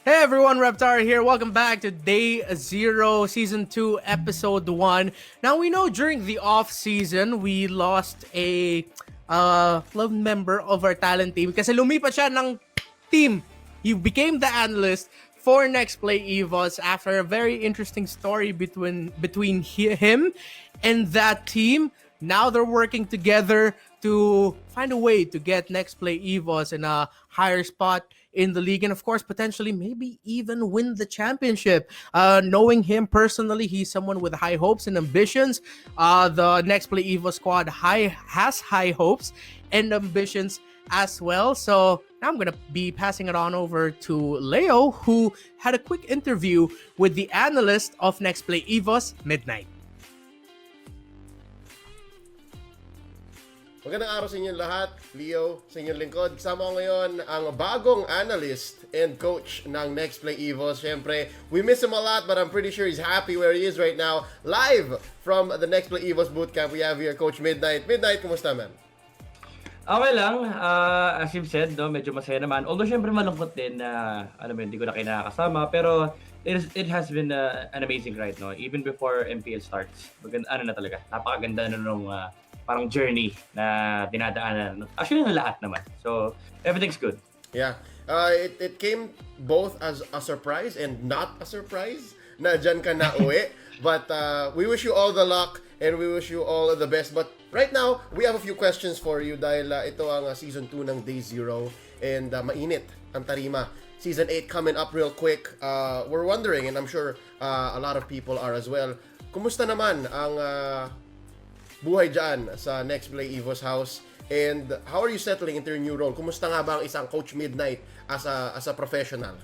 Hey everyone, Reptar here. Welcome back to Day Zero, Season 2, Episode 1. Now, we know during the off-season, we lost a love member of our talent team kasi lumipat siya ng team. He became the analyst for Next Play EVOS after a very interesting story between him and that team. Now they're working together to find a way to get Next Play EVOS in a higher spot in the league and of course potentially maybe even win the championship. Knowing him personally, he's someone with high hopes and ambitions. The Next Play EVOS squad has high hopes and ambitions as well. So now I'm gonna be passing it on over to Leo, who had a quick interview with the analyst of Next Play EVOS, Midnight. Magandang araw sa inyong lahat, Leo, sa inyong lingkod. Kasama ko ngayon ang bagong analyst and coach ng Next Play EVOS. Siyempre, we miss him a lot but I'm pretty sure he's happy where he is right now. Live from the Next Play EVOS bootcamp, we have here Coach Midnight. Midnight, kumusta man? Okay lang, as you've said, no, medyo masaya naman. Although syempre malungkot din na, hindi ko na kayo nakakasama. Pero it has been an amazing ride, no? Even before MPL starts. Na talaga, napakaganda na nung parang journey na dinadaanan. Actually, na lahat naman. So, everything's good. Yeah. It came both as a surprise and not a surprise na dyan ka na uwi. But we wish you all the luck and we wish you all the best. But right now, we have a few questions for you dahil ito ang Season 2 ng Day Zero and mainit ang tarima. Season 8 coming up real quick. We're wondering, and I'm sure a lot of people are as well, kumusta naman ang buhay dyan sa Next Play EVOS house? And how are you settling into your new role? Kumusta nga ba ang isang Coach Midnight as a professional?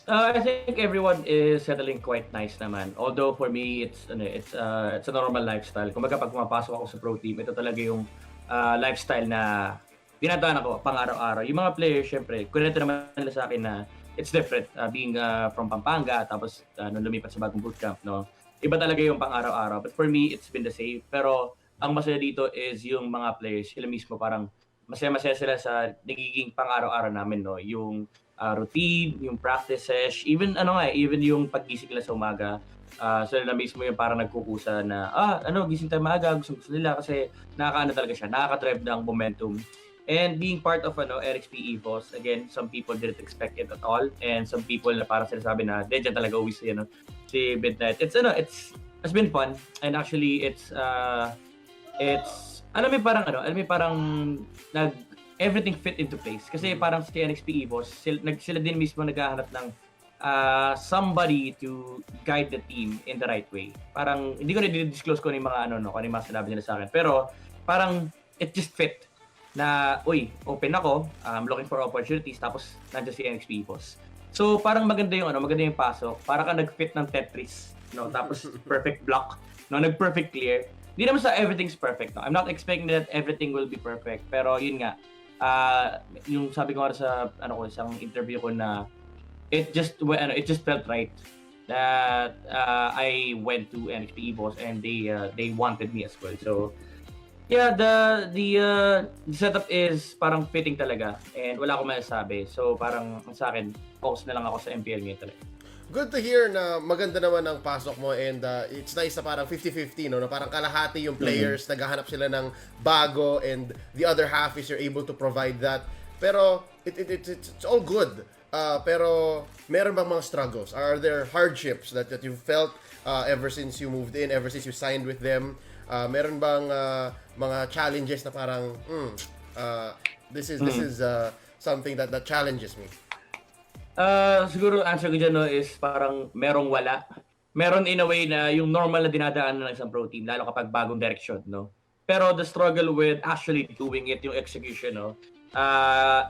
I think everyone is settling quite nice naman. Although for me, it's a normal lifestyle. Kumbaga pag pumapasok ako sa pro team, ito talaga yung lifestyle na dinadaan ako pang araw-araw. Yung mga players, syempre, kunento naman nila sa akin na it's different. Being from Pampanga, tapos nung lumipat sa bagong bootcamp, no? Iba talaga yung pang araw-araw. But for me, it's been the same. Pero ang masaya dito is yung mga players, sila mismo parang masaya-masaya sila sa nagiging pang araw-araw namin, no? Yung routine, yung practices, even yung paggising nila sa umaga. Sila mismo yung parang nagkukusa na, gising tayo maaga, gusto nila kasi talaga siya, nakaka-drive ng momentum. And being part of RXP EVOS, again, some people didn't expect it at all. And some people na parang sinasabi na, dyan talaga uwi si Midnight. It's been fun. And actually, everything fit into place. Kasi parang si NXP EVOS, sila din mismo naghahanap ng somebody to guide the team in the right way. Parang, hindi ko na-disclose ko yung mga kung ano yung mga sinabi nila sa akin. Pero, parang, it just fit na, open ako, I'm looking for opportunities, tapos nandiyan si NXP EVOS. So, parang maganda yung pasok. Para ka nag-fit ng Tetris, no? Tapos, perfect block, no? Nag-perfect clear. Hindi naman sa everything's perfect, no? I'm not expecting that everything will be perfect. Pero, yun nga, yung sabi ko nga sa isang interview ko na it just felt right that I went to NXP EVOS and they wanted me as well. So yeah, the setup is parang fitting talaga and wala akong masasabi. So parang sa akin, focus na lang ako sa MPL ngayon talaga. Good to hear na maganda naman ang pasok mo and it's nice na parang 50-50, no? Na parang kalahati yung players, naghahanap sila ng bago and the other half is you're able to provide that. Pero it's all good. Pero meron bang mga struggles? Are there hardships that you felt ever since you moved in, ever since you signed with them? Meron bang mga challenges na parang this is something that challenges me? Siguro answer ko dyan is parang merong wala. Meron in a way na yung normal na dinadaan ng isang pro team, lalo kapag bagong direction, no? Pero the struggle with actually doing it, yung execution, no?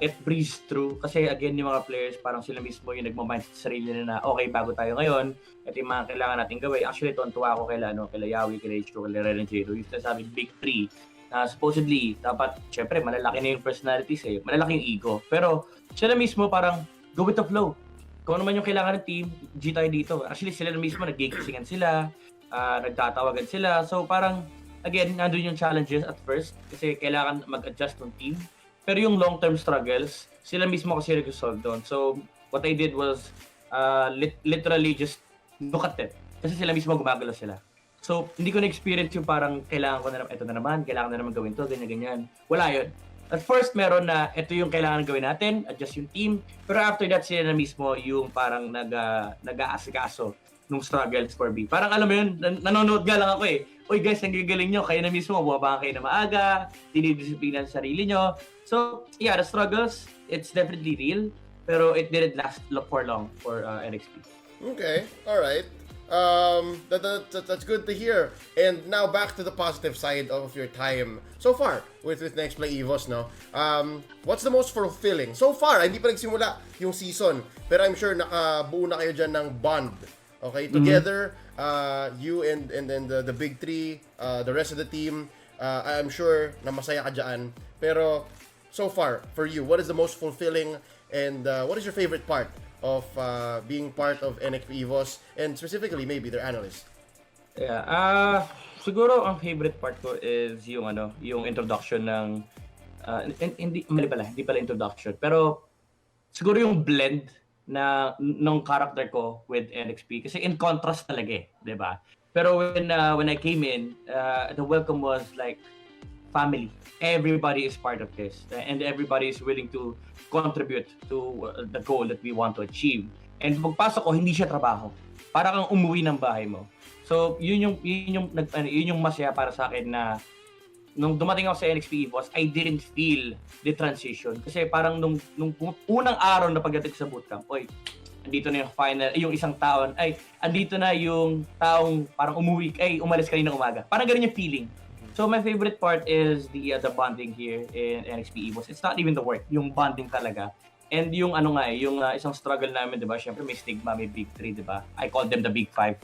It breezed through. Kasi again, yung mga players, parang sila mismo yung nagmamind sa sarili na okay, bago tayo ngayon, ito yung mga kailangan natin gawin. Actually, tuwa ako kila Yawi, kila Ichiko, kila Ren and Jado. Yung sinasabi, big three. Supposedly, dapat, syempre, malalaki na yung personalities malalaki yung ego. Pero, sila mismo parang, go with the flow. Kung ano man yung kailangan ng team, G tayo dito. Actually, sila na mismo, nag-gigisingan sila, nagtatawagan sila. So, parang, again, nandun yung challenges at first kasi kailangan mag-adjust ng team. Pero yung long-term struggles, sila mismo kasi nag-solve doon. So, What I did was literally just look at it. Kasi sila mismo gumagalaw sila. So, hindi ko na-experience yung parang kailangan ko na naman, ito na naman, kailangan na naman gawin to, ganyan-ganyan. Wala yun. At first, meron na ito yung kailangan gawin natin, adjust yung team. Pero after that, sila na mismo yung parang nag-aasikaso nung struggles for me. Parang alam mo yun, nanonood nga lang ako eh. Uy guys, ang gagaling nyo, kayo na mismo, buwabang kayo na maaga, dinidisiplina sa sarili nyo. So, yeah, the struggles, it's definitely real, pero it didn't last for long for NXP. Okay, all right. That's good to hear. And now back to the positive side of your time so far with Next Play EVOS, no? What's the most fulfilling? So far, hindi pa nagsimula yung season, pero I'm sure nakabuo na kayo dyan ng bond. Okay, together, you and then the big three, the rest of the team, I'm sure na masaya ka dyan. Pero so far, for you, what is the most fulfilling and what is your favorite part of being part of NXP EVOS and specifically maybe their analyst? Yeah, siguro ang favorite part ko is yung introduction ng hindi pala introduction, pero siguro yung blend ng character ko with NXP kasi in contrast talaga 'di ba? Pero when I came in, the welcome was like family. Everybody is part of this and everybody is willing to contribute to the goal that we want to achieve. And pagpasok ko, hindi siya trabaho. Para kang umuwi ng bahay mo. So, yun yung masaya para sa akin na nung dumating ako sa NXP EVOS, I didn't feel the transition. Kasi parang nung unang araw na pagdating sa bootcamp, andito na yung final, yung isang taon, andito na yung taong parang umalis kanina umaga. Parang ganun yung feeling. So my favorite part is the bonding here in NXP EVOS. It's not even the work, yung bonding talaga. And yung yung isang struggle namin, 'di ba? Syempre may stigma, may big 3, 'di ba? I call them the big 5.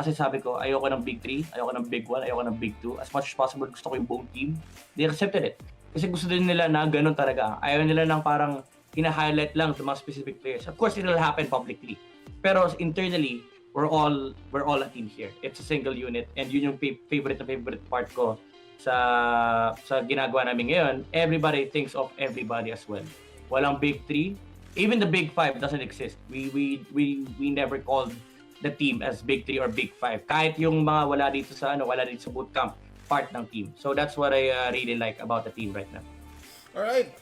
Kasi sabi ko, ayoko ng big 3, ayoko ng big 1, ayoko ng big 2. As much as possible gusto ko yung buong team. They accepted it. Kasi gusto din nila na ganun talaga. Ayaw nila ng parang hina-highlight lang sa mga specific players. Of course, it will happen publicly. Pero internally, we're all a team here. It's a single unit and yun yung favorite part ko sa ginagawa namin ngayon. Everybody thinks of everybody as well. Walang big 3. Even the big 5 doesn't exist. We never called the team as big 3 or big 5. Kahit yung mga wala dito sa bootcamp, part ng team. So that's what I really like about the team right now. All right.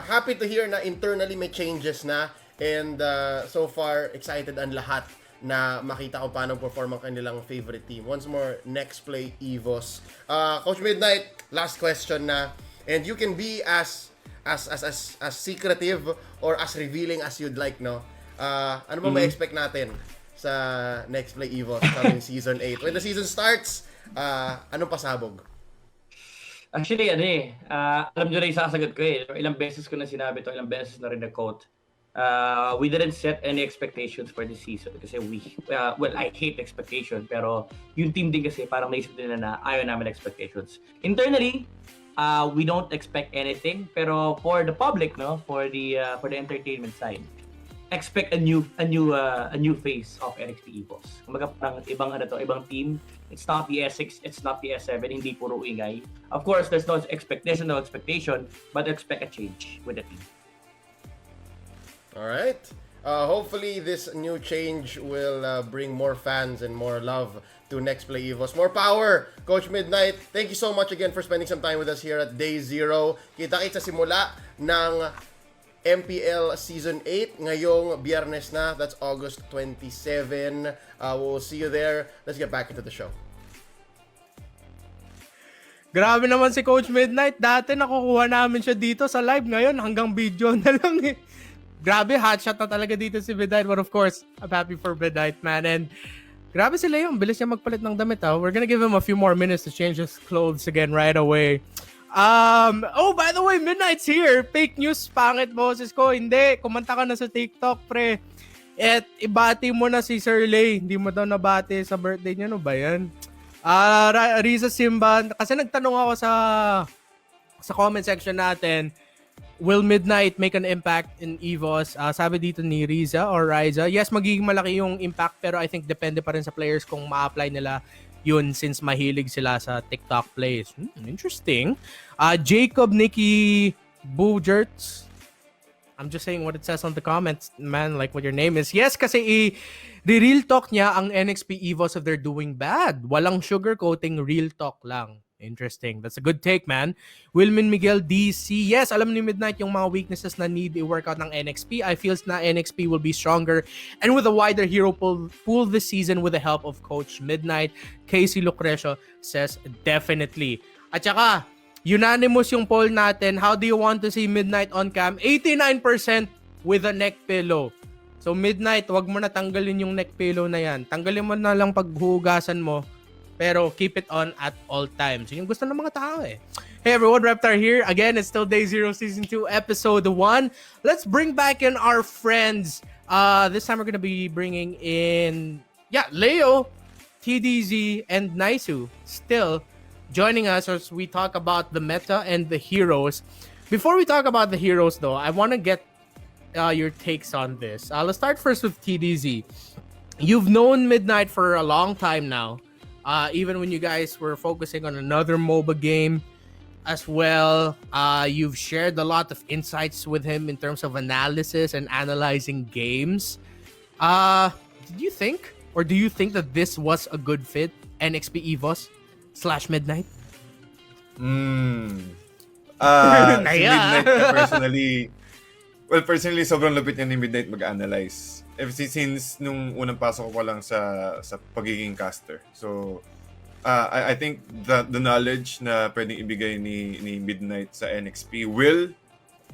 Happy to hear na internally may changes na and so far excited ang lahat na makita ko paano perform ang kanilang favorite team. Once more, Next Play EVOS. Coach Midnight, last question na. And you can be as secretive or as revealing as you'd like, no? Ano ba ma-expect natin sa Next Play EVOS coming Season 8? When the season starts, anong pasabog? Actually, alam nyo na yung sasagot ko eh. Ilang beses ko na sinabi to, ilang beses na rin na-quote. We didn't set any expectations for this season kasi I hate expectation pero yung team din kasi parang naisip nila na ayaw namin expectations. Internally, we don't expect anything pero for the public, no, for the entertainment side, expect a new phase of NXP EVOS. Kumbaga parang ibang team. It's not the S6, it's not the S7, hindi puro ingay. Of course, there's no expectation, but expect a change with the team. All right. Hopefully, this new change will bring more fans and more love to Next Play EVOS. More power, Coach Midnight. Thank you so much again for spending some time with us here at Day 0. Kita-kits sa simula ng MPL Season 8. Ngayong biyernes na. That's August 27. We'll see you there. Let's get back into the show. Grabe naman si Coach Midnight. Dati nakukuha namin siya dito sa live. Ngayon hanggang video na lang eh. Grabe, hotshot na talaga dito si Midnight. But of course, I'm happy for Midnight, man. And grabe si Leon. Bilis niya magpalit ng damit, ha. We're gonna give him a few more minutes to change his clothes again right away. By the way, Midnight's here. Fake news, pangit boses ko. Hindi, kumanta ka na sa TikTok, pre. At ibati mo na si Sir Lay. Hindi mo daw nabati sa birthday niya. Ano ba yan? Riza Simba. Kasi nagtanong ako sa comment section natin, will Midnight make an impact in EVOS? Sabi dito ni Riza or Riza, yes, magiging malaki yung impact pero I think depende pa rin sa players kung ma-apply nila yun since mahilig sila sa TikTok plays. Interesting. Jacob Nicky Bujerts. I'm just saying what it says on the comments, man, like what your name is. Yes, kasi real talk niya ang NXP EVOs if they're doing bad. Walang sugarcoating, real talk lang. Interesting. That's a good take, man. Wilmin Miguel DC. Yes, alam ni Midnight yung mga weaknesses na need i-workout ng NXP. I feel na NXP will be stronger and with a wider hero pool this season with the help of Coach Midnight. Casey Lucrecio says definitely. At saka, unanimous yung poll natin. How do you want to see Midnight on cam? 89% with a neck pillow. So Midnight, wag mo na tanggalin yung neck pillow na yan. Tanggalin mo na lang paghugasan mo. Pero keep it on at all times. Yung gusto ng mga tao eh. Hey everyone, Reptar here. Again, it's still Day Zero Season 2, Episode 1. Let's bring back in our friends. This time we're gonna be bringing in, Leo, TDZ, and Naisu. Still joining us as we talk about the meta and the heroes. Before we talk about the heroes though, I want to get your takes on this. Let's start first with TDZ. You've known Midnight for a long time now. Even when you guys were focusing on another MOBA game as well. You've shared a lot of insights with him in terms of analysis and analyzing games. Did you think, or do you think that this was a good fit, NXP EVOS / Midnight? Si Midnight personally, sobrang lupit niya ni Midnight mag-analyze. Ever since nung unang pasok ko lang sa pagiging caster. So, I think the knowledge na pwedeng ibigay ni Midnight sa NXP will,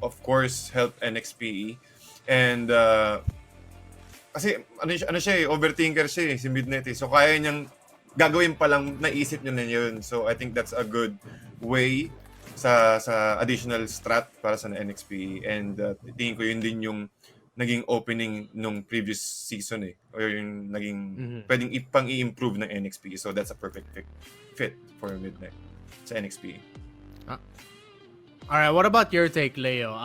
of course, help NXP. And, kasi, ano siya overthinker siya si Midnight eh. So, kaya niyang gagawin pa lang, naisip niya na yun. So, I think that's a good way sa additional strat para sa NXP. And, tingin ko yun din yung naging opening nung previous season eh. O yung naging pwedeng i-improve ng NXP. So that's a perfect fit for Midnight sa NXP. Alright, what about your take, Leo?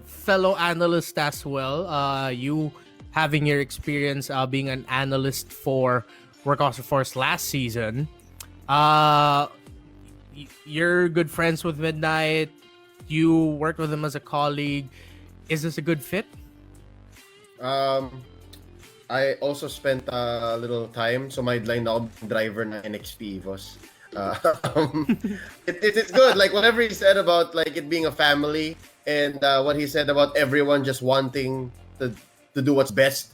Fellow analyst as well. You having your experience being an analyst for Workhorse Force last season. You're good friends with Midnight. You worked with him as a colleague. Is this a good fit? I also spent a little time, so my line ako driver na NXP EVOS. It's good, like whatever he said about like it being a family, and what he said about everyone just wanting to do what's best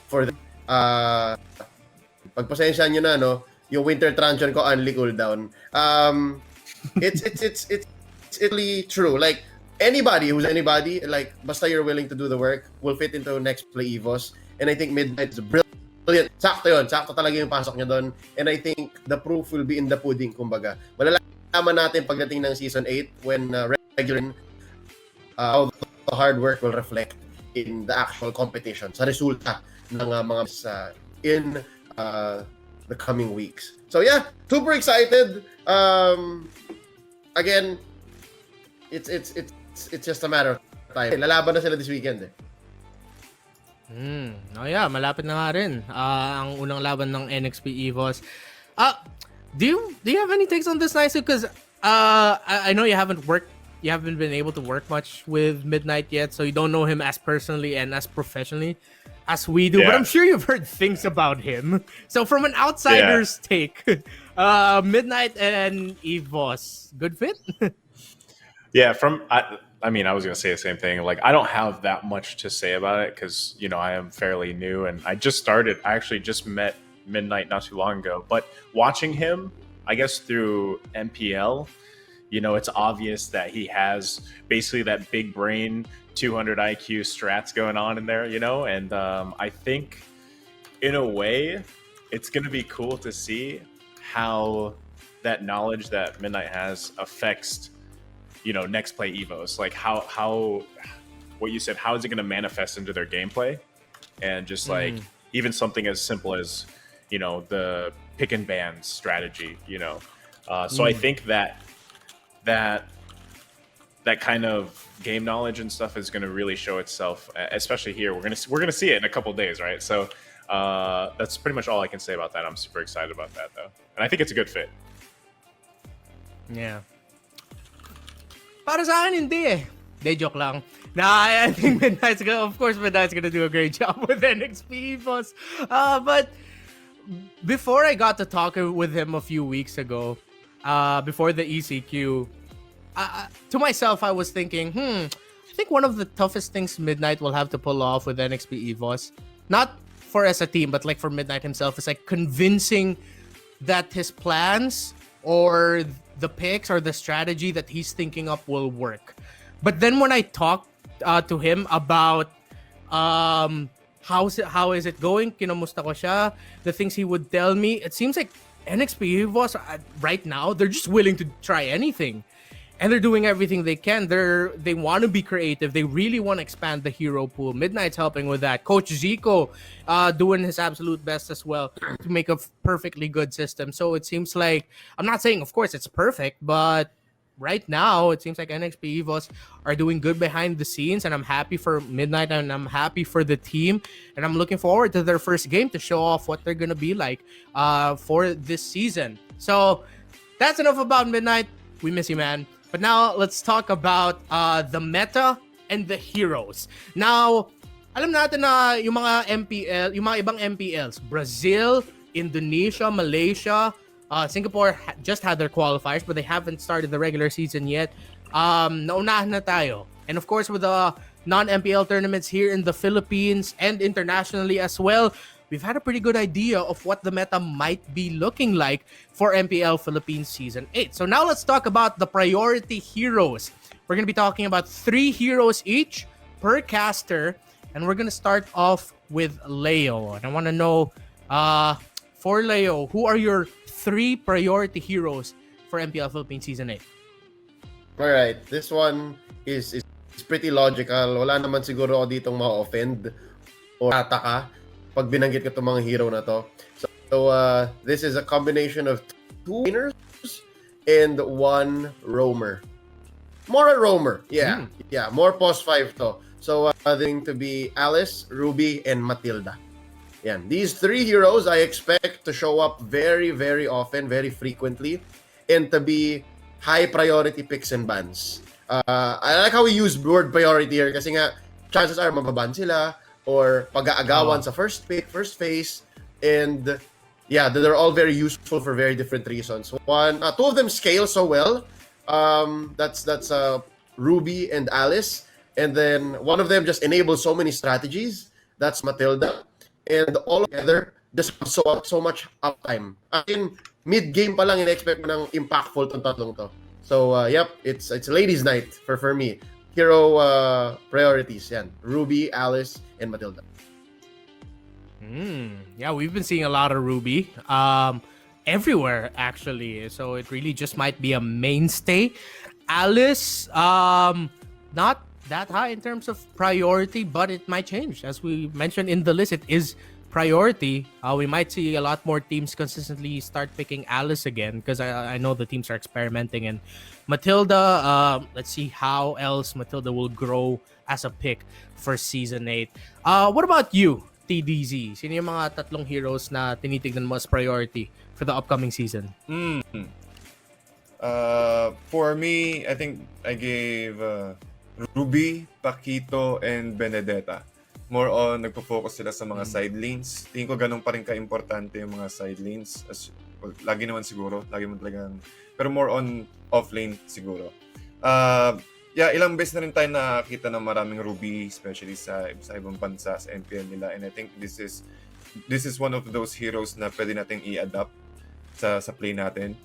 for them. Pagpasensya nyo na, no, yung winter truncheon ko only cooldown. It's really true. Like who's anybody, like basta you're willing to do the work, will fit into next play EVOS. And I think Midnight is brilliant. Sakto yun. Sakto talaga yung pasok niya doon. And I think the proof will be in the pudding, kumbaga. Malalaman natin pagdating ng Season 8 when regular how the hard work will reflect in the actual competition, sa resulta ng mga in the coming weeks. So yeah, super excited. Again, it's just a matter of time. Lalaban na sila this weekend eh. Oh yeah, malapit na nga rin ang unang laban ng NXP EVOS. Do you have any takes on this, Nice? Because I know you haven't been able to work much with Midnight yet, so you don't know him as personally and as professionally as we do. Yeah. But I'm sure you've heard things about him. So from an outsider's take, Midnight and EVOS, good fit? Yeah, I mean, I was going to say the same thing. Like, I don't have that much to say about it because, you know, I am fairly new and I actually just met Midnight not too long ago. But watching him, I guess through MPL, you know, it's obvious that he has basically that big brain, 200 IQ strats going on in there, you know? And I think, in a way, it's going to be cool to see how that knowledge that Midnight has affects, you know, next play EVOs, like how what you said, how is it going to manifest into their gameplay, and just like even something as simple as, you know, the pick and ban strategy, you know. So I think that kind of game knowledge and stuff is going to really show itself, especially here. We're gonna see it in a couple of days, right? So that's pretty much all I can say about that. I'm super excited about that though, and I think it's a good fit. Yeah. Para sa akin, hindi eh. Day joke lang. I think Midnight's gonna do a great job with NXP EVOS. But before I got to talk with him a few weeks ago, before the ECQ, to myself I was thinking, I think one of the toughest things Midnight will have to pull off with NXP EVOS, not for as a team, but like for Midnight himself, is like convincing that his plans or the picks or the strategy that he's thinking up will work. But then when I talked to him about how is it going, kinamusta ko siya, the things he would tell me, it seems like NXP EVOS right now, they're just willing to try anything. And they're doing everything they can. They want to be creative. They really want to expand the hero pool. Midnight's helping with that. Coach Zico doing his absolute best as well to make a perfectly good system. So it seems like, I'm not saying, of course, it's perfect, but right now, it seems like NXP EVOS are doing good behind the scenes, and I'm happy for Midnight, and I'm happy for the team, and I'm looking forward to their first game to show off what they're going to be like for this season. So that's enough about Midnight. We miss you, man. But now, let's talk about the meta and the heroes. Now, alam natin na yung mga MPL, yung mga ibang MPLs, Brazil, Indonesia, Malaysia, Singapore just had their qualifiers, but they haven't started the regular season yet. Naunahan na tayo. And of course, with the non-MPL tournaments here in the Philippines and internationally as well, we've had a pretty good idea of what the meta might be looking like for MPL Philippines Season 8. So now let's talk about the priority heroes. We're going to be talking about 3 heroes each per caster, and we're going to start off with Leo. And I want to know, for Leo, who are your 3 priority heroes for MPL Philippines Season 8? Alright, this one is pretty logical. Wala naman siguro ako ditong ma-offend o ataka pag binanggit ko itong mga hero na to. So this is a combination of 2 lanerers and 1 roamer. More a roamer, yeah. Yeah, more post 5 to. So going to be Alice, Ruby, and Matilda. Yan. These 3 heroes I expect to show up very, very often, very frequently, and to be high priority picks and bans. I like how we use word priority here kasi nga chances are mababan sila or pag-aagawan sa first phase, and yeah, they're all very useful for very different reasons. 2 of them scale so well. That's Ruby and Alice, and then one of them just enables so many strategies. That's Matilda. And all together, just so much uptime. In mid-game pa lang, in-expect mo ng impactful tong tatlong to. So, yep, it's ladies' night for me. Hero priorities, yan. Ruby, Alice, and Matilda. Yeah, we've been seeing a lot of Ruby everywhere, actually. So it really just might be a mainstay. Alice, not that high in terms of priority, but it might change. As we mentioned in the list, it is priority. We might see a lot more teams consistently start picking Alice again, because I know the teams are experimenting. And Matilda, let's see how else Matilda will grow as a pick for Season 8. What about you, TDZ? Sino yung mga tatlong heroes na tinitignan mo as priority for the upcoming season? For me, I think I gave Ruby, Paquito, and Benedetta. More on, nagpo-focus sila sa mga side lanes. Tingin ko ganun pa rin ka-importante yung mga side lanes. Well, lagi naman siguro. Lagi mo talagang... Pero more on off-lane siguro. Yeah, ilang beses na rin tayo nakakita ng maraming Ruby, especially sa ibang bansa, sa MPL nila. And I think this is one of those heroes na pwede nating i-adapt sa play natin.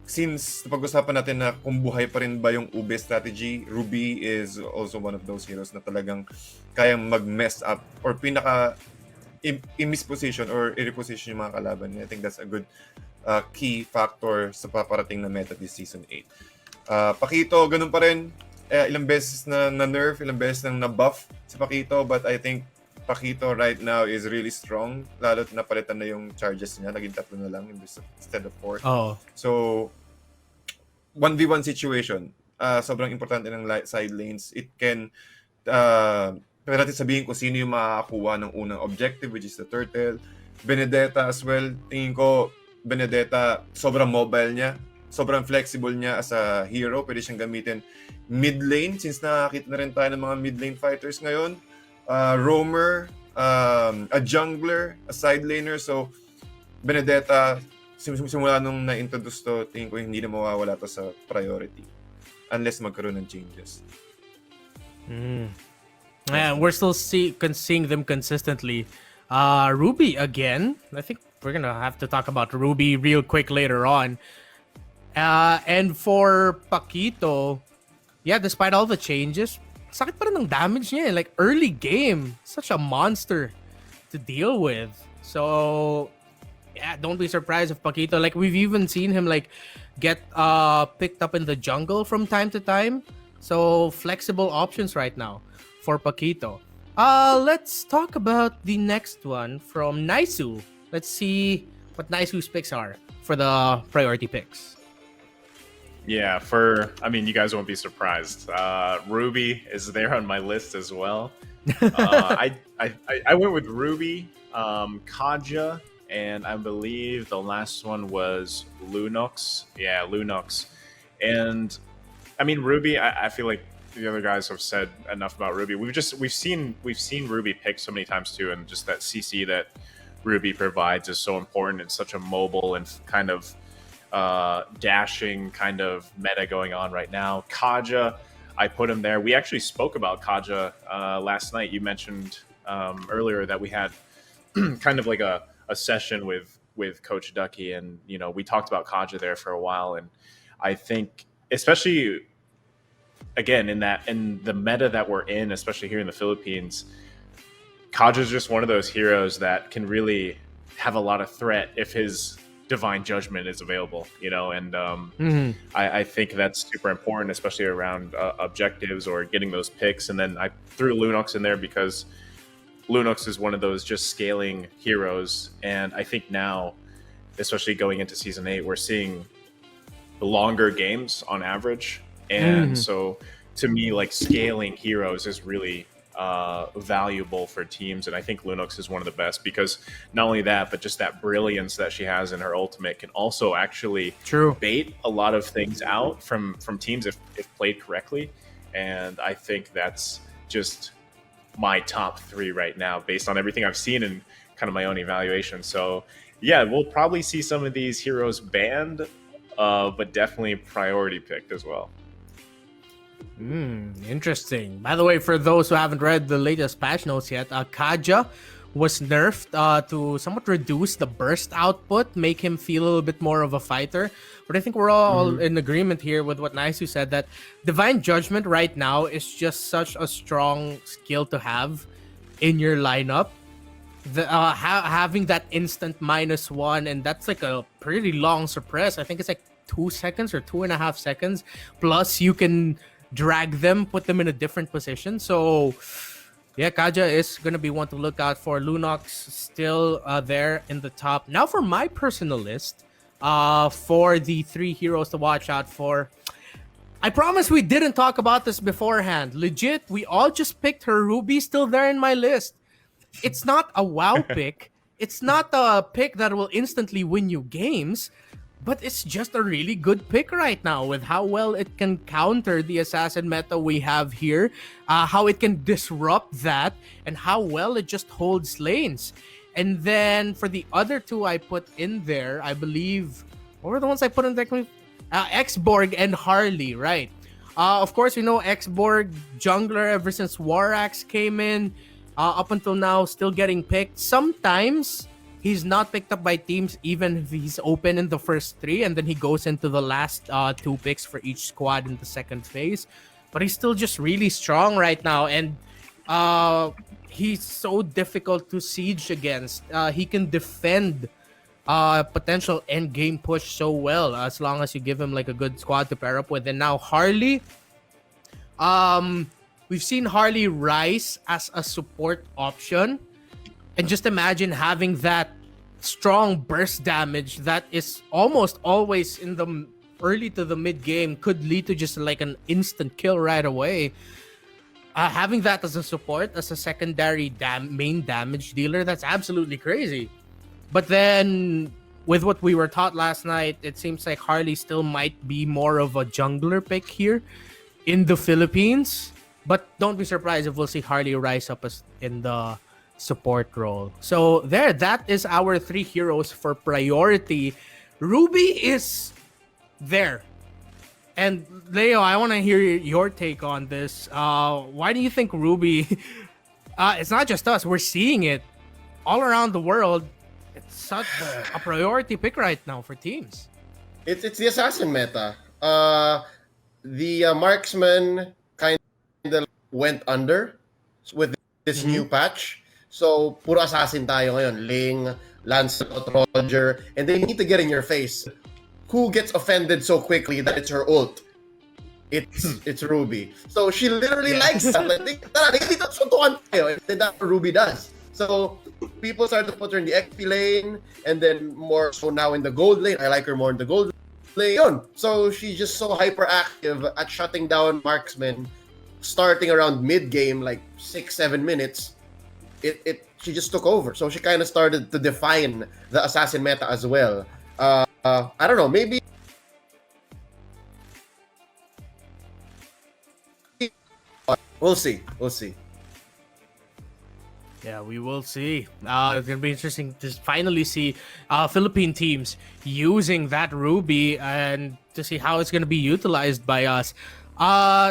Since napag-usapan natin na kung buhay pa rin ba yung ube strategy, Ruby is also one of those heroes na talagang kayang mag-mess up or pinaka i-misposition or i-reposition yung mga kalaban. I think that's a good key factor sa paparating na meta this season 8. Paquito, ganun pa rin. Ilang beses na nerf, ilang beses nang na-buff si Paquito, but I think Paquito right now is really strong, lalo't napalitan na yung charges niya, naging 3 na lang instead of 4. So 1v1 situation, sobrang importante ng side lanes. It can pwede natin sabihin kung sino yung makakakuha ng unang objective, which is the turtle. Benedetta as well, tingin ko Benedetta sobrang mobile niya, sobrang flexible niya as a hero. Pwede siyang gamitin mid lane since nakakita na rin tayo ng mga mid lane fighters ngayon. Roamer, a jungler, a side laner. So, Benedetta, simula nung na-introduce to, tingin ko hindi na mawawala to sa priority. Unless magkaroon ng changes. Yeah, we're still seeing them consistently. Ruby again. I think we're gonna have to talk about Ruby real quick later on. And for Paquito, yeah, despite all the changes, sakit pa rin ng damage niya. Like early game, such a monster to deal with. So yeah, don't be surprised if Paquito, like we've even seen him like get picked up in the jungle from time to time. So flexible options right now for Paquito. Let's talk about the next one from Naisu. Let's see what Naisu's picks are for the priority picks. Yeah, you guys won't be surprised. Ruby is there on my list as well. I went with Ruby, Kaja, and I believe the last one was Lunox. Yeah, Lunox. And I mean, Ruby, I feel like the other guys have said enough about Ruby. We've seen Ruby picked so many times too, and just that CC that Ruby provides is so important. It's such a mobile and kind of dashing kind of meta going on right now. Kaja, I put him there. We actually spoke about Kaja last night. You mentioned earlier that we had kind of like a session with Coach Ducky, and we talked about Kaja there for a while. And I think, especially again in the meta that we're in, especially here in the Philippines, Kaja is just one of those heroes that can really have a lot of threat if his divine judgment is available, and I think that's super important, especially around objectives or getting those picks. And then I threw Lunox in there because Lunox is one of those just scaling heroes, and I think now, especially going into Season 8, we're seeing longer games on average, and so to me, like, scaling heroes is really valuable for teams, and I think Lunox is one of the best because not only that, but just that brilliance that she has in her ultimate can also actually bait a lot of things out from teams if played correctly. And I think that's just my top 3 right now based on everything I've seen and kind of my own evaluation. So yeah, we'll probably see some of these heroes banned, but definitely priority picked as well. Interesting. By the way, for those who haven't read the latest patch notes yet, Kaja was nerfed to somewhat reduce the burst output, make him feel a little bit more of a fighter. But I think we're all in agreement here with what Naisu said, that Divine Judgment right now is just such a strong skill to have in your lineup. Having that instant -1, and that's like a pretty long suppress. I think it's like 2 seconds or 2.5 seconds. Plus, you can drag them, put them in a different position. So yeah, Kaja is going to be one to look out for. Lunox still there in the top. Now for my personal list, for the 3 heroes to watch out for. I promise we didn't talk about this beforehand. Legit, we all just picked her. Ruby still there in my list. It's not a wow pick. It's not a pick that will instantly win you games. But it's just a really good pick right now with how well it can counter the assassin meta we have here, how it can disrupt that, and how well it just holds lanes. And then for the other 2 I put in there, I believe, what were the ones I put in there? Xborg and Harley, right? Of course, we know Xborg, jungler ever since Warax came in, up until now, still getting picked. Sometimes he's not picked up by teams even if he's open in the first 3, and then he goes into the last 2 picks for each squad in the second phase. But he's still just really strong right now, and he's so difficult to siege against. He can defend potential end game push so well as long as you give him like a good squad to pair up with. And now Harley, we've seen Harley rise as a support option. And just imagine having that strong burst damage that is almost always in the early to the mid game, could lead to just like an instant kill right away. Having that as a support, as a secondary main damage dealer, that's absolutely crazy. But then with what we were taught last night, it seems like Harley still might be more of a jungler pick here in the Philippines. But don't be surprised if we'll see Harley rise up as in the support role. So that is our 3 heroes for priority. Ruby is there. And Leo, I want to hear your take on this. Why do you think Ruby? It's not just us; we're seeing it all around the world. It's such a priority pick right now for teams. It's the assassin meta. The marksman kind of went under with this new patch. So puro assassin tayo ngayon. Ling, Lancelot, Roger, and they need to get in your face. Who gets offended so quickly that it's her ult? It's Ruby. So she literally likes that. Like, dito suntukan tayo. And that's what Ruby does. So people start to put her in the XP lane, and then more so now in the gold lane. I like her more in the gold lane. Yun. So she's just so hyperactive at shutting down marksmen, starting around mid game, like 6-7 minutes. She just took over. So she kind of started to define the assassin meta as well. I don't know, maybe we'll see. Yeah, we will see. It's gonna be interesting to finally see Philippine teams using that Ruby and to see how it's gonna be utilized by us.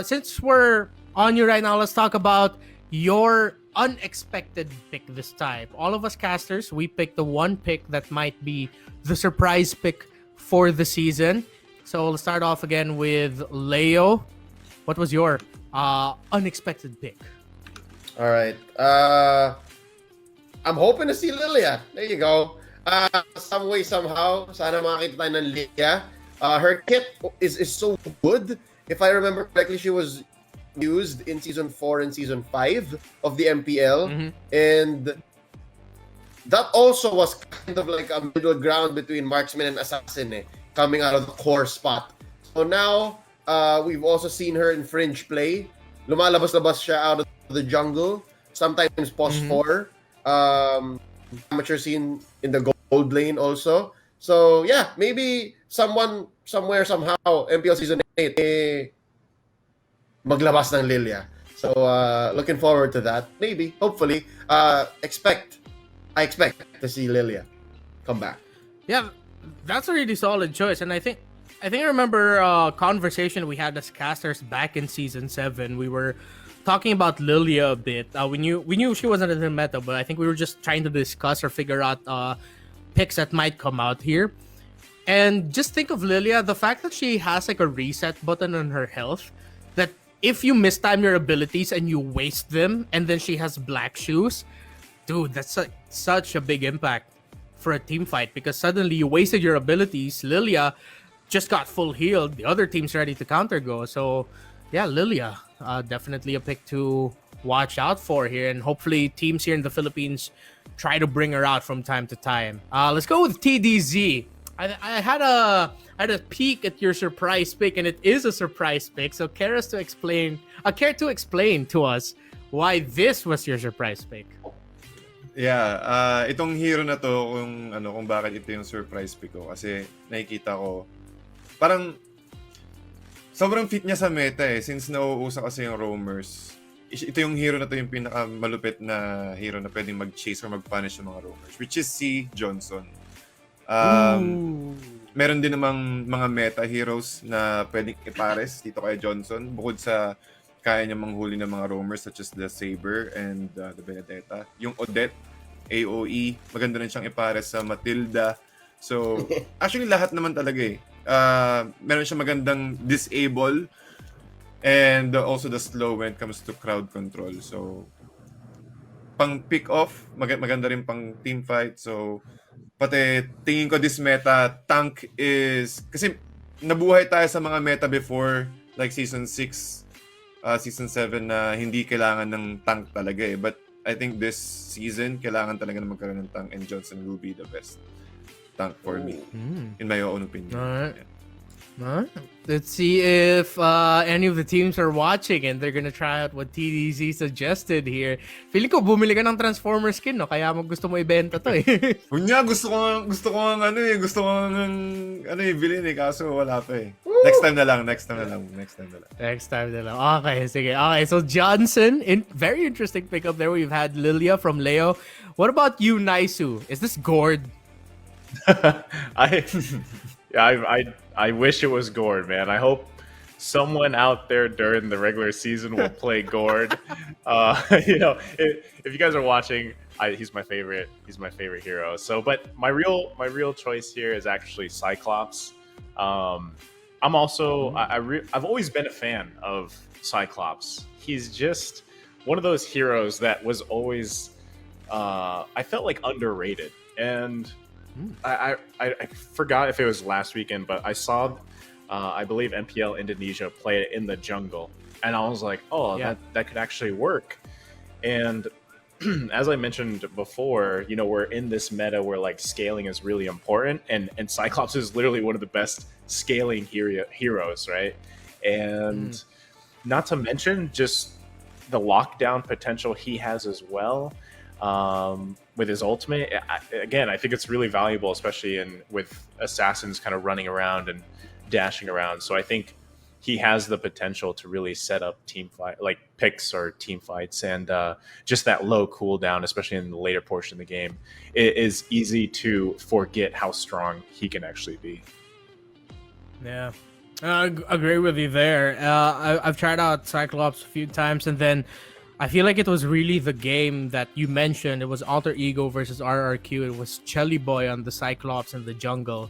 Since we're on you right now, let's talk about your unexpected pick this time. All of us casters, we picked the one pick that might be the surprise pick for the season. So let's start off again with Leo. What was your unexpected pick? All right. I'm hoping to see Lilia. There you go. Some way, somehow, sana makakita tayo ng Lilia. Her kit is so good. If I remember correctly, she was used in Season 4 and Season 5 of the MPL. And that also was kind of like a middle ground between marksman and assassin, coming out of the core spot. So now, we've also seen her in fringe play. Lumalabas-labas siya out of the jungle, sometimes post 4. Amateur scene in the gold lane also. So yeah, maybe someone, somewhere, somehow, MPL Season 8, maglabas ng Lilia. So looking forward to that. Maybe, hopefully, I expect to see Lilia come back. Yeah, that's a really solid choice, and I think I remember a conversation we had as casters back in Season 7. We were talking about Lilia a bit. We knew she wasn't in the meta, but I think we were just trying to discuss or figure out picks that might come out here. And just think of Lilia, the fact that she has like a reset button on her health, that if you mistime your abilities and you waste them, and then she has black shoes, dude, that's such a big impact for a team fight, because suddenly you wasted your abilities. Lilia just got full healed. The other team's ready to counter go. So yeah, Lilia, definitely a pick to watch out for here, and hopefully teams here in the Philippines try to bring her out from time to time. Let's go with TDZ. I had a peek at your surprise pick, and it is a surprise pick. So care to explain to us why this was your surprise pick. Yeah, itong hero na to kung bakit ito yung surprise pick ko, kasi nakikita ko parang sobrang fit niya sa meta since nauusa kasi yung roamers. Ito yung hero na to yung pinakamalupit na hero na pwedeng mag-chase or mag-punish yung mga roamers, which is si Johnson. Meron din namang mga meta heroes na pwedeng ipares dito kay Johnson bukod sa kaya niya manghuli ng mga roamers such as the Saber and the Benedetta. Yung Odette, AOE, maganda rin siyang ipares sa Matilda. So, actually lahat naman talaga meron siyang magandang disable and also the slow when it comes to crowd control. So, pang pick off, maganda rin pang team fight. So, pati tingin ko this meta, tank is, kasi nabuhay tayo sa mga meta before, like Season 6, Season 7 na hindi kailangan ng tank talaga But I think this season, kailangan talaga na magkaroon ng tank, and Johnson will be the best tank for me, in my own opinion. Alright. Yeah. Huh? Let's see if any of the teams are watching and they're gonna try out what TDZ suggested here. Feeling ko bumili ka ng Transformer skin, no? Kaya mo gusto mo ibenta to eh. Kunya, gusto ko bilhin eh, kaso wala pa eh. Next time na lang. Next time na lang. Okay, sige. Okay, so Johnson, very interesting pickup there. We've had Lilia from Leo. What about you, Naisu? Is this Gord? I wish it was Gord, man. I hope someone out there during the regular season will play Gord. If you guys are watching, he's my favorite. He's my favorite hero. So, but my real choice here is actually Cyclops. I'm also I've always been a fan of Cyclops. He's just one of those heroes that was always I felt like underrated. And I forgot if it was last weekend, but I saw I believe MPL Indonesia play it in the jungle, and I was like, oh, Yeah. that could actually work. And as I mentioned before, we're in this meta where like scaling is really important, and Cyclops is literally one of the best scaling heroes, right? And not to mention just the lockdown potential he has as well. With his ultimate, I think it's really valuable, especially with assassins kind of running around and dashing around. So I think he has the potential to really set up team fight, like picks or team fights, and just that low cooldown, especially in the later portion of the game, it is easy to forget how strong he can actually be. Yeah, I agree with you there. I've tried out Cyclops a few times, and then I feel like it was really the game that you mentioned. It was Alter Ego versus RRQ. It was Chelly Boy on the Cyclops in the jungle.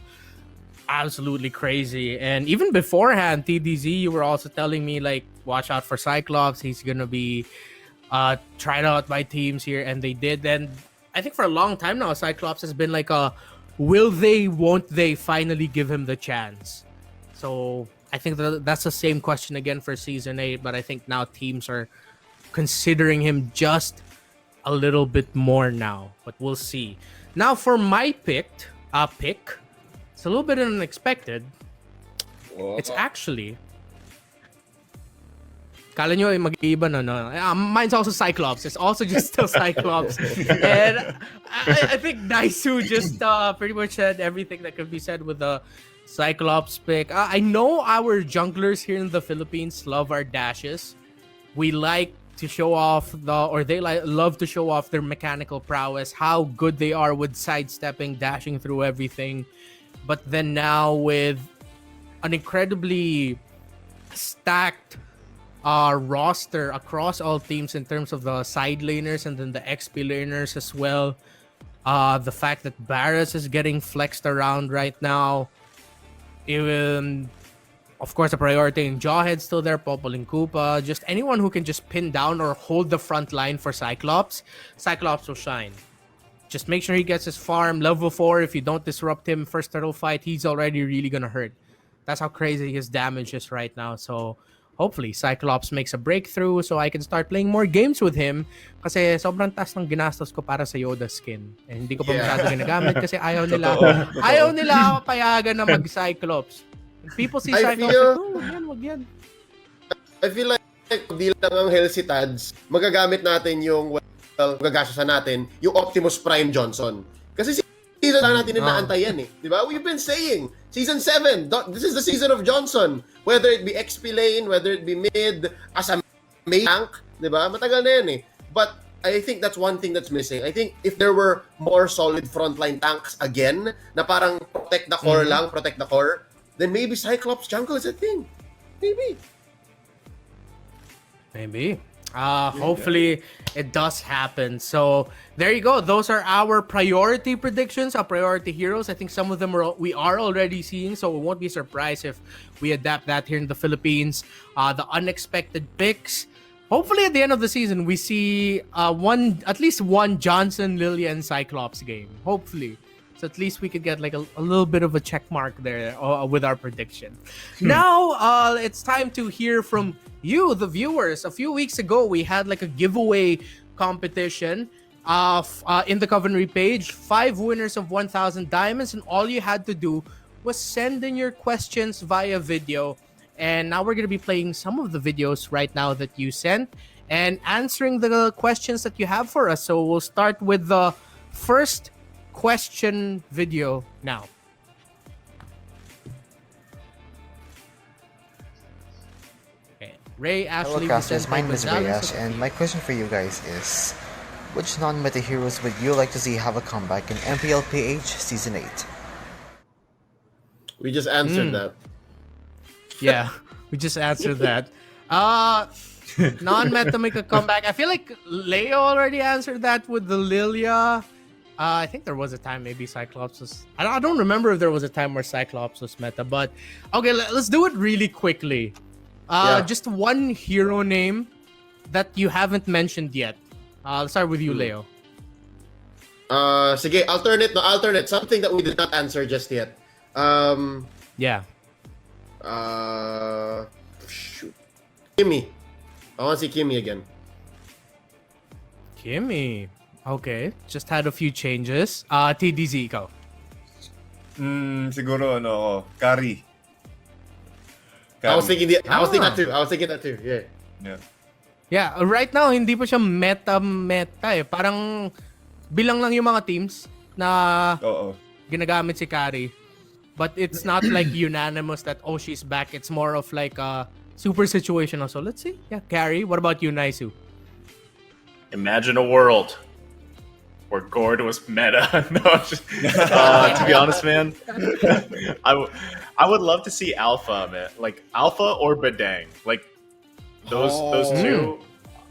Absolutely crazy. And even beforehand, TDZ, you were also telling me, like, watch out for Cyclops. He's going to be tried out by teams here. And they did. And I think for a long time now, Cyclops has been like a will they, won't they finally give him the chance? So I think that's the same question again for Season 8. But I think now teams are considering him just a little bit more now, but we'll see. Now for my pick, it's a little bit unexpected. It's actually, kala nyo mag-iiba no. Mine's also Cyclops. It's also just still Cyclops. And I think Naisu just pretty much said everything that could be said with the Cyclops pick. I know our junglers here in the Philippines love our dashes. We like to show off they love to show off their mechanical prowess, how good they are with sidestepping, dashing through everything. But then now with an incredibly stacked roster across all teams in terms of the side laners and then the XP laners as well, the fact that Barras is getting flexed around right now, even of course, a priority in Jawhead still there, Popol and Koopa. Just anyone who can just pin down or hold the front line for Cyclops will shine. Just make sure he gets his farm. Level 4, if you don't disrupt him first turtle fight, he's already really gonna hurt. That's how crazy his damage is right now. So hopefully, Cyclops makes a breakthrough so I can start playing more games with him. Kasi sobrang taas ng ginastos ko para sa Yoda skin. And hindi ko pa masyado ginagamit kasi ayaw nila ako payagan na mag-Cyclops. People see Cyclops, wag yan. I feel like di lang ang Healthy Tads, magagamit natin yung magagasyosan natin yung Optimus Prime Johnson. Kasi season na natin inaantay yan eh. Di ba? We've been saying, Season 7, this is the season of Johnson. Whether it be XP lane, whether it be mid, as a main tank, di ba? Matagal na yan eh. But I think that's one thing that's missing. I think if there were more solid frontline tanks again, na parang protect the core, then maybe Cyclops jungle is a thing. Maybe. Hopefully it does happen. So there you go. Those are our priority predictions, our priority heroes. I think some of them we are already seeing, so we won't be surprised if we adapt that here in the Philippines. The unexpected picks. Hopefully at the end of the season we see at least one Johnson, Lilia, and Cyclops game. Hopefully. So at least we could get like a little bit of a check mark there with our prediction. Now, it's time to hear from you, the viewers. A few weeks ago, we had like a giveaway competition in the Covenry page. 5 winners of 1,000 diamonds, and all you had to do was send in your questions via video. And now we're going to be playing some of the videos right now that you sent and answering the questions that you have for us. So we'll start with the first question video now. Okay. Ray, Hello Ashley, casters, Vicente, my name is Gonzalez. Reyes, and my question for you guys is, which non-meta heroes would you like to see have a comeback in MPL-PH Season 8? We just answered that. Yeah, we just answered that. Non-meta make a comeback. I feel like Leo already answered that with the Lilia. I think there was a time maybe Cyclops was... I don't remember if there was a time where Cyclops was meta, but... Okay, let's do it really quickly. Just one hero name that you haven't mentioned yet. Let's start with you, Leo. Sige, alternate. Something that we did not answer just yet. Yeah. Shoot. Kimmy. I want to see Kimmy again. Kimmy. Okay. Just had a few changes. TDZ, ikaw. Siguro Kari. I was thinking that too. Yeah. Yeah, right now hindi pa siya meta eh. Parang bilang lang yung mga teams na ginagamit si Kari. But it's not like unanimous that she's back. It's more of like a super situational. So let's see. Yeah, Kari. What about you, Naisu? Imagine a world where Gord was meta. To be honest, man, I would love to see Alpha, man. Like Alpha or Badang. Like those two,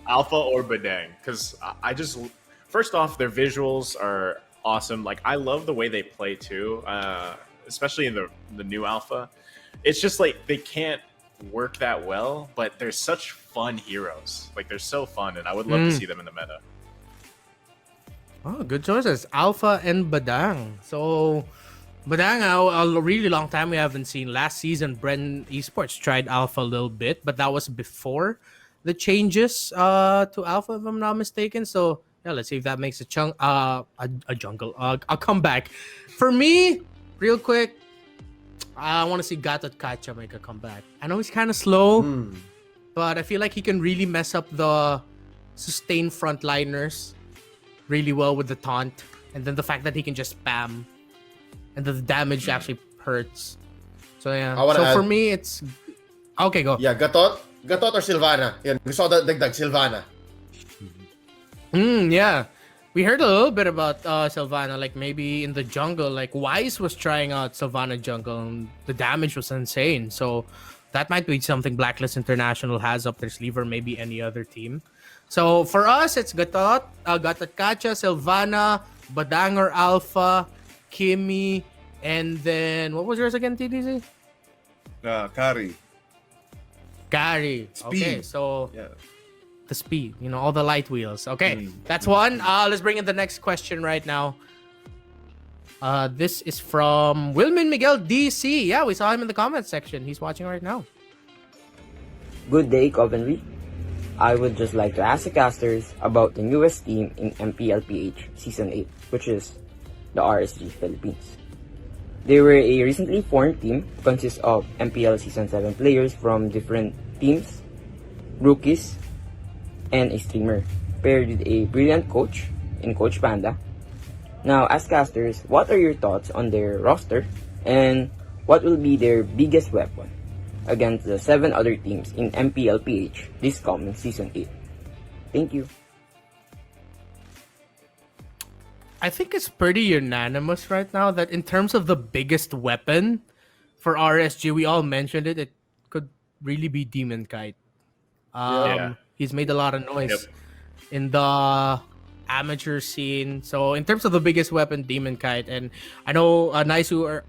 Alpha or Badang. Because I just, first off, their visuals are awesome. Like I love the way they play too, especially in the new Alpha. It's just like they can't work that well, but they're such fun heroes. Like they're so fun, and I would love to see them in the meta. Oh, good choices. Alpha and Badang. So, Badang, a really long time we haven't seen. Last season, Bren Esports tried Alpha a little bit, but that was before the changes to Alpha, if I'm not mistaken. So, yeah, let's see if that makes a comeback. For me, real quick, I want to see Gatot Kacha make a comeback. I know he's kind of slow, but I feel like he can really mess up the sustained frontliners really well with the taunt, and then the fact that he can just spam and the damage actually hurts. So yeah. So for me, it's okay. Go. Yeah, Gatot or Sylvana. Yan, gusto ko dagdag Sylvana. Yeah. We heard a little bit about Sylvana, like maybe in the jungle, like Wise was trying out Sylvana jungle, and the damage was insane. So that might be something Blacklist International has up their sleeve, or maybe any other team. So for us, it's Gatot Kacha, Sylvana, Badang or Alpha, Kimmy, and then what was yours again, TDZ? Kari. Speed. Okay, so the speed, all the light wheels. Okay, that's one. Let's bring in the next question right now. This is from Wilmin Miguel DC. Yeah, we saw him in the comments section. He's watching right now. Good day, Coventry. I would just like to ask the casters about the newest team in MPL-PH Season 8, which is the RSG Philippines. They were a recently formed team, consists of MPL Season 7 players from different teams, rookies, and a streamer, paired with a brilliant coach in Coach Panda. Now, as casters, what are your thoughts on their roster, and what will be their biggest weapon against the 7 other teams in MPL-PH this coming Season 8? Thank you. I think it's pretty unanimous right now that in terms of the biggest weapon for RSG, we all mentioned it could really be Demon Kite. He's made a lot of noise in the amateur scene. So in terms of the biggest weapon, Demon Kite. And I know Naisu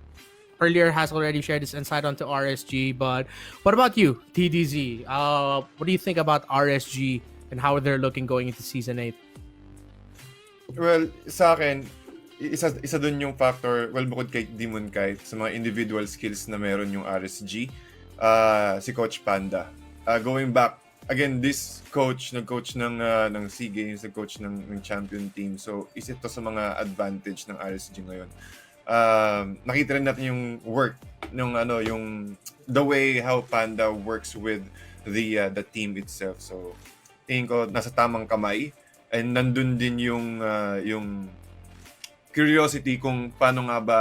earlier has already shared his insight onto RSG, but what about you, TDZ? What do you think about RSG and how they're looking going into Season 8? Well, sa akin, isa dun yung factor, bukod kay Demon Kite, sa mga individual skills na meron yung RSG, si Coach Panda. Going back, again, this coach, nag-coach ng SEA Games, nag-coach ng champion team. So, isa ito sa mga advantage ng RSG ngayon. nakita rin natin yung work yung the way how Panda works with the team itself. So tingin ko nasa tamang kamay, and nandun din yung curiosity kung paano nga ba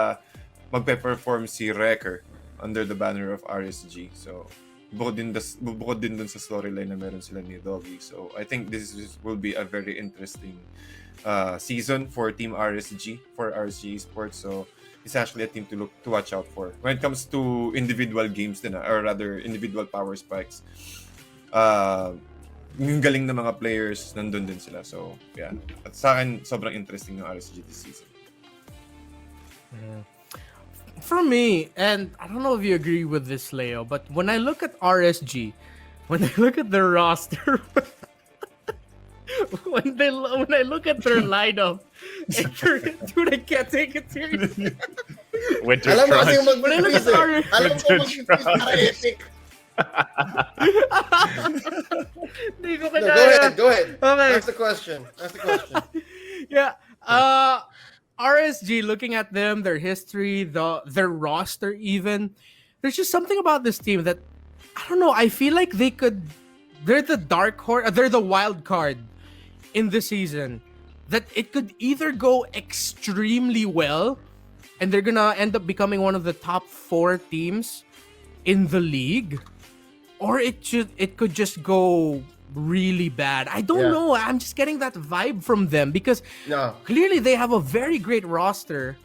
magpe-perform si Wrecker under the banner of RSG. So bukod din dun sa storyline na meron sila ni Doggy. So I think will be a very interesting season for Team RSG, for RSG Esports. So it's actually a team to watch out for when it comes to individual games din, or rather individual power spikes. Yung galing ng mga players, nandun din sila. So yeah, at sa akin sobrang interesting ng RSG this season. For me, and I don't know if you agree with this, Leo, but when I look at RSG, when I look at their roster, when I look at their lineup, dude, I can't take it seriously. Winter Alam mo kasi Crunch. yung mag-quiz eh. Alam mo mag-quiz para epic. Hindi ko No, kaya. go ahead. Okay. Ask the question. Yeah. RSG, looking at them, their history, their roster even, there's just something about this team that, I don't know, I feel like they're the dark horse, they're the wild card in the season, that it could either go extremely well and they're gonna end up becoming one of the top 4 teams in the league, or it could just go really bad. I don't know. I'm just getting that vibe from them because clearly they have a very great roster,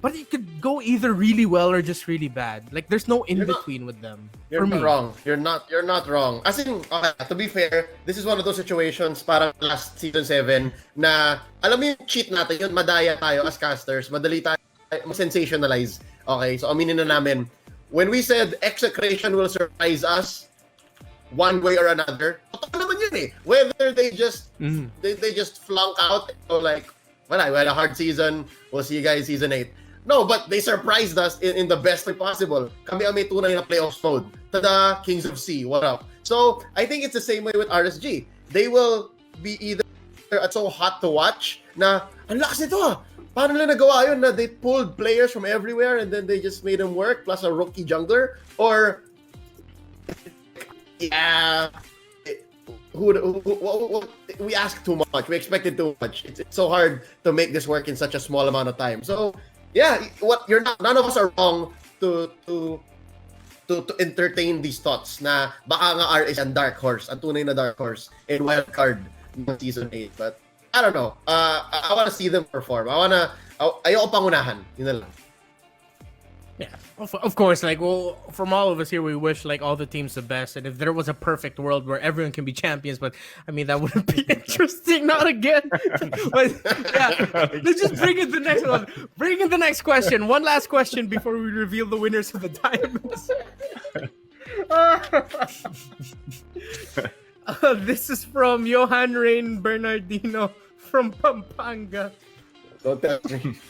but it could go either really well or just really bad. Like there's no in between with them. You're not wrong. You're not wrong. As in, to be fair, this is one of those situations parang last season 7 na alam mo yung cheat natin yun, madaya tayo as casters, madali tayo sensationalize. Okay, so aminin na namin, when we said Execration will surprise us one way or another, totoo naman yun eh. Whether they just they just flunk out, so like, well, we had a hard season, we'll see you guys season 8. No, but they surprised us in the best way possible. Kami ang may tunay na playoffs mode. Tada, Kings of C, what up? So, I think it's the same way with RSG. They will be either so hot to watch na, ang lakas nito ah! Paano nila nagawa yun na they pulled players from everywhere and then they just made them work, plus a rookie jungler? Or, yeah, we asked too much. We expected too much. It's so hard to make this work in such a small amount of time. So, yeah, none of us are wrong to entertain these thoughts na baka nga RS and dark horse, ang tunay na dark horse in wild card ng season 8. But I don't know. I want to see them perform. Ayoko pangunahan. Yun na lang. Yeah, of course. Like, well, from all of us here, we wish like all the teams the best, and if there was a perfect world where everyone can be champions, but I mean that wouldn't be interesting. Not again. But yeah, let's just bring in the next one. Bring in the next question. One last question before we reveal the winners of the diamonds. This is from Johan Rain Bernardino from Pampanga. Don't tell me.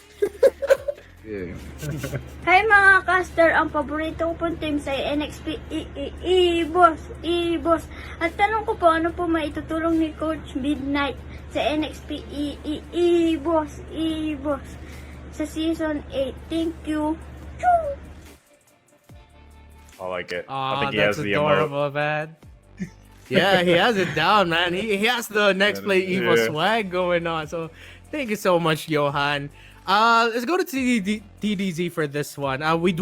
Hi mga caster, ang paborito ko pong team sa NXP boss. Ang tanong ko po, ano po maitutulong ni Coach Midnight sa NXP boss sa season 8? Thank you. I like it. Aw, I think he has that's the emote. adorable, man. Yeah, he has it down, man. He has the next play Evo swag going on. So thank you so much, Johan. Let's go to TDZ for this one. We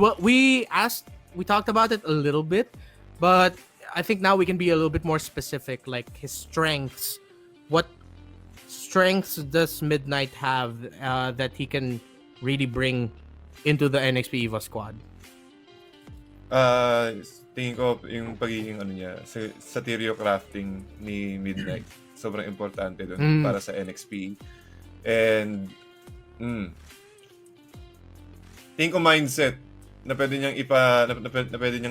talked about it a little bit, but I think now we can be a little bit more specific, like his strengths. What strengths does Midnight have that he can really bring into the NXP EVO squad? Tingin ko yung pagiging niya sa theory of crafting ni Midnight, sobrang importante doon para sa NXP. And tingin ko mindset na pwede niyang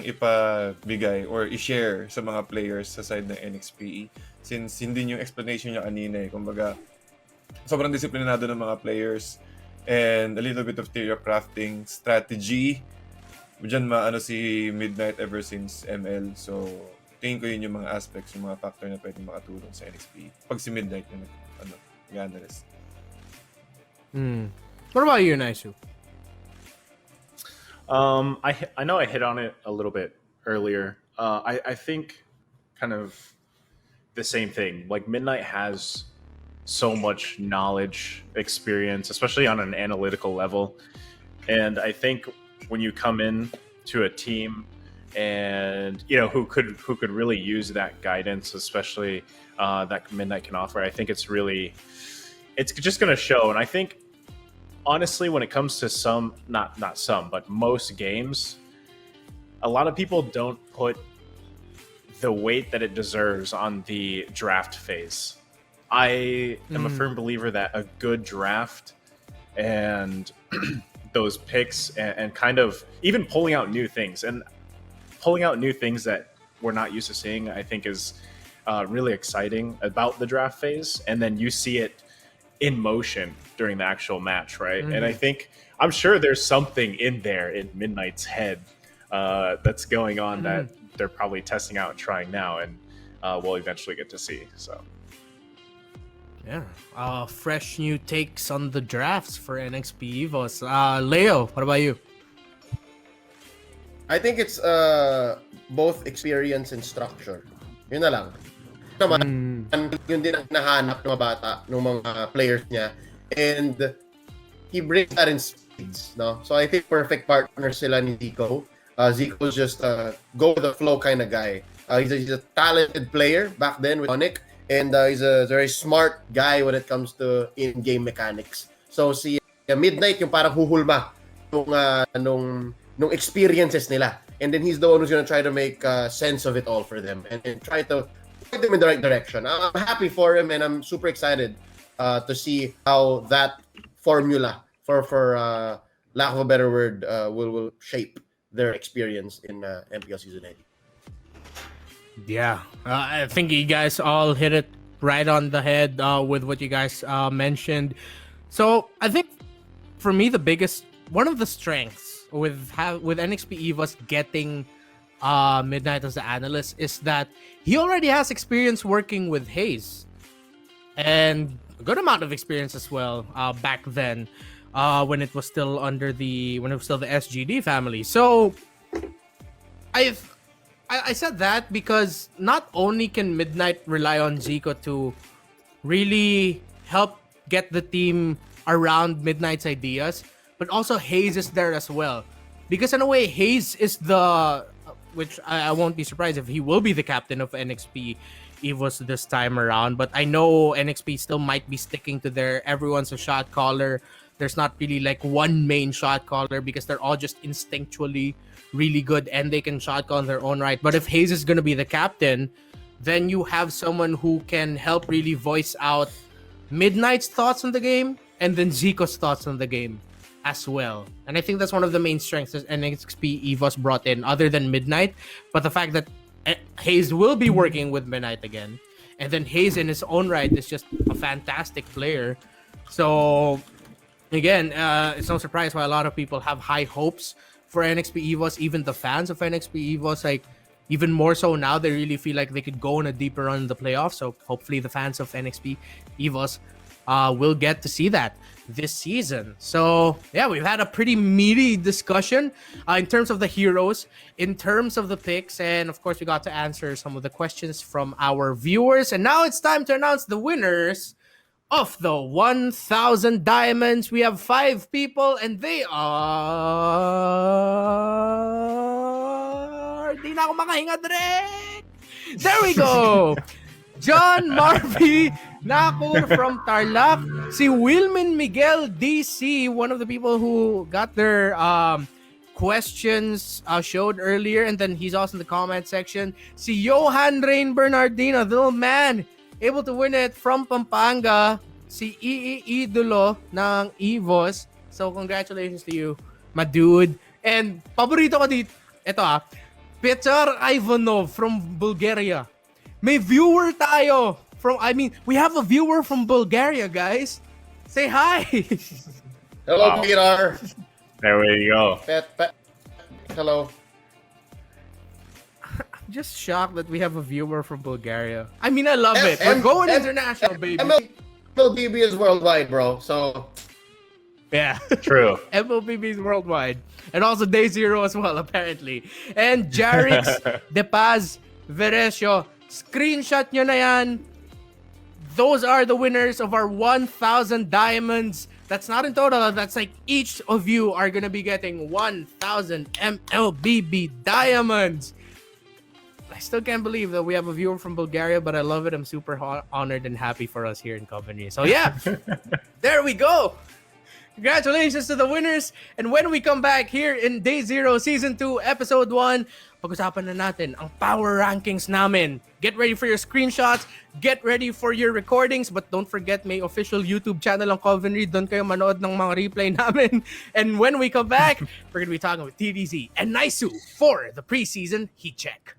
ipabigay or i-share sa mga players sa side ng NXP, since hindi yung explanation niya kanina kumbaga sobrang disiplinado ng mga players and a little bit of theory of crafting, strategy. Diyan maano si Midnight ever since ML. So tingin ko yun yung mga aspects, yung mga factor na pwede makatulong sa NXP pag si Midnight yung nag-analyst. What about you, Naisu? I know I hit on it a little bit earlier. I think kind of the same thing. Like Midnight has so much knowledge, experience, especially on an analytical level. And I think when you come in to a team and who could really use that guidance, especially that Midnight can offer, I think it's just going to show. And I think honestly, when it comes to some, not some, but most games, a lot of people don't put the weight that it deserves on the draft phase. I am a firm believer that a good draft and those picks and kind of even pulling out new things that we're not used to seeing, I think is really exciting about the draft phase. And then you see it in motion during the actual match, right? And I think, I'm sure there's something in there in Midnight's head that's going on that they're probably testing out and trying now, and we'll eventually get to see. So yeah, fresh new takes on the drafts for NXP EVOS. Leo, what about you? I think it's both experience and structure. Yun na lang. Naman, yun din ang nahanap ng mga bata, ng mga players niya. And he brings that in speeds, no? So I think perfect partner sila ni Zico. Zico's just go with the flow kind of guy. He's a talented player back then with Sonic, and he's a very smart guy when it comes to in-game mechanics. So si Midnight yung parang huhulma nung experiences nila. And then he's the one who's gonna try to make sense of it all for them and try to point them in the right direction. I'm happy for him, and I'm super excited to see how that formula, for lack of a better word, will shape their experience in MPL Season 8. Yeah, I think you guys all hit it right on the head with what you guys mentioned. So I think for me, one of the strengths with NXP EVOS getting Midnight as the analyst is that he already has experience working with Hayes, and a good amount of experience as well back then when it was still the SGD family. So I said that because not only can Midnight rely on Zico to really help get the team around Midnight's ideas, but also Hayes is there as well. Because in a way, Hayes is which I won't be surprised if he will be the captain of NXP EVOS this time around. But I know NXP still might be sticking to everyone's a shot caller. There's not really like one main shot caller because they're all just instinctually really good and they can shot call in their own right. But if Hayes is going to be the captain, then you have someone who can help really voice out Midnight's thoughts on the game and then Zico's thoughts on the game as well. And I think that's one of the main strengths that NXP EVOS brought in, other than Midnight. But the fact that Hayes will be working with Midnight again, and then Hayes in his own right is just a fantastic player. So again, it's no surprise why a lot of people have high hopes for NXP EVOS. Even the fans of NXP EVOS, like even more so now, they really feel like they could go on a deeper run in the playoffs. So hopefully the fans of NXP EVOS will get to see that this season. So yeah, we've had a pretty meaty discussion in terms of the heroes, in terms of the picks, and of course we got to answer some of the questions from our viewers. And now it's time to announce the winners of the 1,000 diamonds. We have 5 people, and they are... Di na ako makahinga direct! There we go! John Marvy Nakur from Tarlac, si Wilmin Miguel DC, one of the people who got their questions showed earlier, and then he's also in the comment section. Si Johan Rain Bernardino, the little man, able to win it from Pampanga. Si Idolo ng EVOS. So congratulations to you, my dude. And paborito ko dito, ito Petar Ivanov from Bulgaria. May viewer tayo we have a viewer from Bulgaria, guys. Say hi. Hello, Peter. there we go. Hello. I'm just shocked that we have a viewer from Bulgaria. I mean, I love it. We're going international, baby. MLBB is worldwide, bro. So Yeah. True. MLBB's worldwide. And also Day Zero as well, apparently. And Jarix, Depaz, Veresio, screenshot nyo na yan. Those are the winners of our 1,000 diamonds. That's not in total. That's like each of you are going to be getting 1,000 MLBB diamonds. I still can't believe that we have a viewer from Bulgaria, but I love it. I'm super honored and happy for us here in Coventry. So yeah, there we go. Congratulations to the winners. And when we come back here in Day Zero, Season 2, Episode 1, pag-usapan na natin ang power rankings namin. Get ready for your screenshots. Get ready for your recordings. But don't forget, may official YouTube channel ang Coventry. Doon kayo manood ng mga replay namin. And when we come back, we're going to be talking with TDZ and Naisu for the preseason heat check.